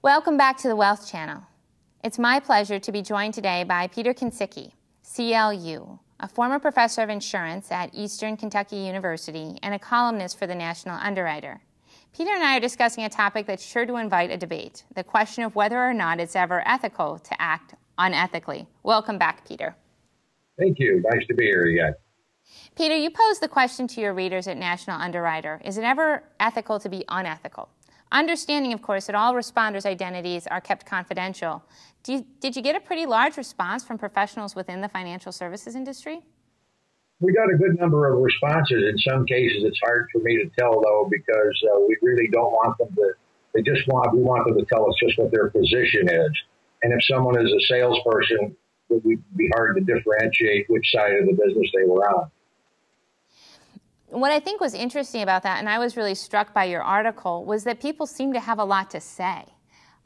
Welcome back to the Wealth Channel. It's my pleasure to be joined today by Peter Kensicki, CLU, a former professor of insurance at Eastern Kentucky University and a columnist for the National Underwriter. Peter and I are discussing a topic that's sure to invite a debate, the question of whether or not it's ever ethical to act unethically. Welcome back, Peter. Thank you. Nice to be here again. Peter, you posed the question to your readers at National Underwriter, is it ever ethical to be unethical? Understanding, of course, that all responders' identities are kept confidential, did you get a pretty large response from professionals within the financial services industry? We got a good number of responses. In some cases, it's hard for me to tell, though, because we really don't want them to, we want them to tell us just what their position is. And if someone is a salesperson, it would be hard to differentiate which side of the business they were on. What I think was interesting about that, and I was really struck by your article, was that people seem to have a lot to say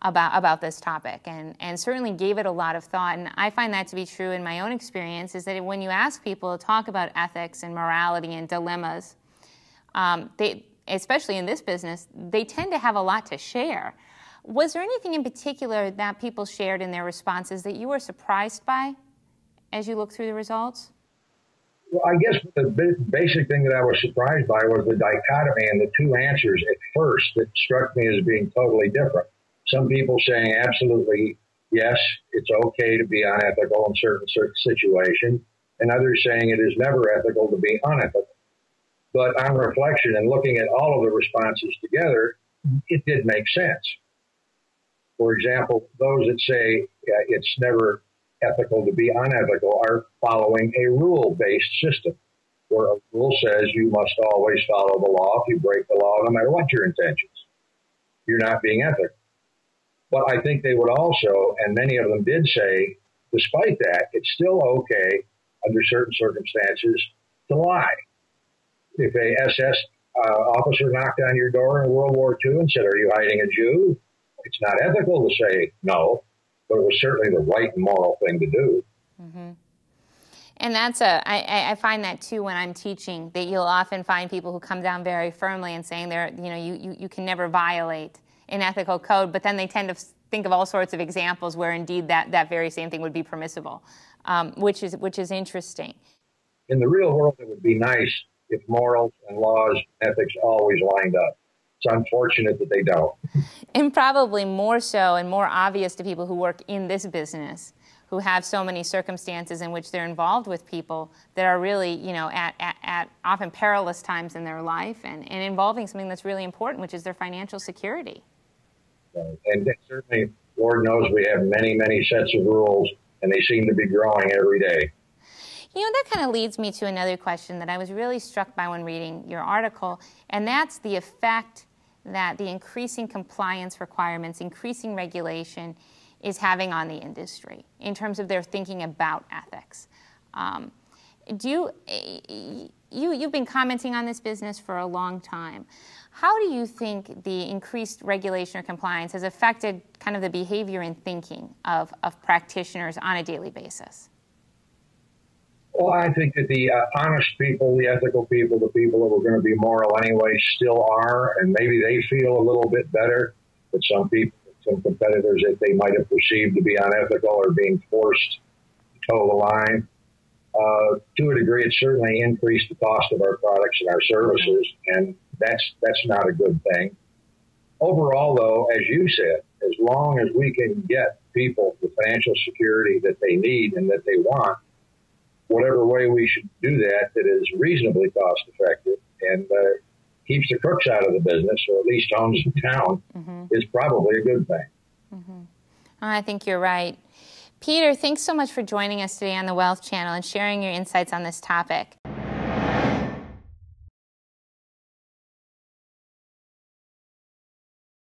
about this topic and certainly gave it a lot of thought. And I find that to be true in my own experience, is that when you ask people to talk about ethics and morality and dilemmas, especially in this business, they tend to have a lot to share. Was there anything in particular that people shared in their responses that you were surprised by as you looked through the results? Well, I guess the basic thing that I was surprised by was the dichotomy in the two answers at first that struck me as being totally different. Some people saying absolutely, yes, it's okay to be unethical in certain situations, and others saying it is never ethical to be unethical. But on reflection and looking at all of the responses together, it did make sense. For example, those that say it's never ethical to be unethical are following a rule-based system, where a rule says you must always follow the law. If you break the law, no matter what your intentions, you're not being ethical. But I think they would also, and many of them did say, despite that, it's still okay under certain circumstances to lie. If a SS officer knocked on your door in World War II and said, "Are you hiding a Jew?" it's not ethical to say no, but it was certainly the right and moral thing to do. Mm-hmm. And I find that too when I'm teaching, that you'll often find people who come down very firmly and saying you can never violate an ethical code, but then they tend to think of all sorts of examples where indeed that very same thing would be permissible, which is interesting. In the real world, it would be nice if morals and laws and ethics always lined up. It's unfortunate that they don't. And probably more so and more obvious to people who work in this business, who have so many circumstances in which they're involved with people that are really, at often perilous times in their life and involving something that's really important, which is their financial security. And certainly, Lord knows we have many, many sets of rules, and they seem to be growing every day. That kind of leads me to another question that I was really struck by when reading your article, and that's the effect that the increasing compliance requirements, increasing regulation is having on the industry in terms of their thinking about ethics. You've been commenting on this business for a long time. How do you think the increased regulation or compliance has affected kind of the behavior and thinking of practitioners on a daily basis? Well, I think that the honest people, the ethical people, the people that were going to be moral anyway still are, and maybe they feel a little bit better. But some people, some competitors that they might have perceived to be unethical are being forced to toe the line. To a degree, it certainly increased the cost of our products and our services, and that's not a good thing. Overall, though, as you said, as long as we can get people the financial security that they need and that they want, whatever way we should do that is reasonably cost effective and keeps the crooks out of the business, or at least owns the town, is probably a good thing. Mm-hmm. I think you're right. Peter, thanks so much for joining us today on the Wealth Channel and sharing your insights on this topic.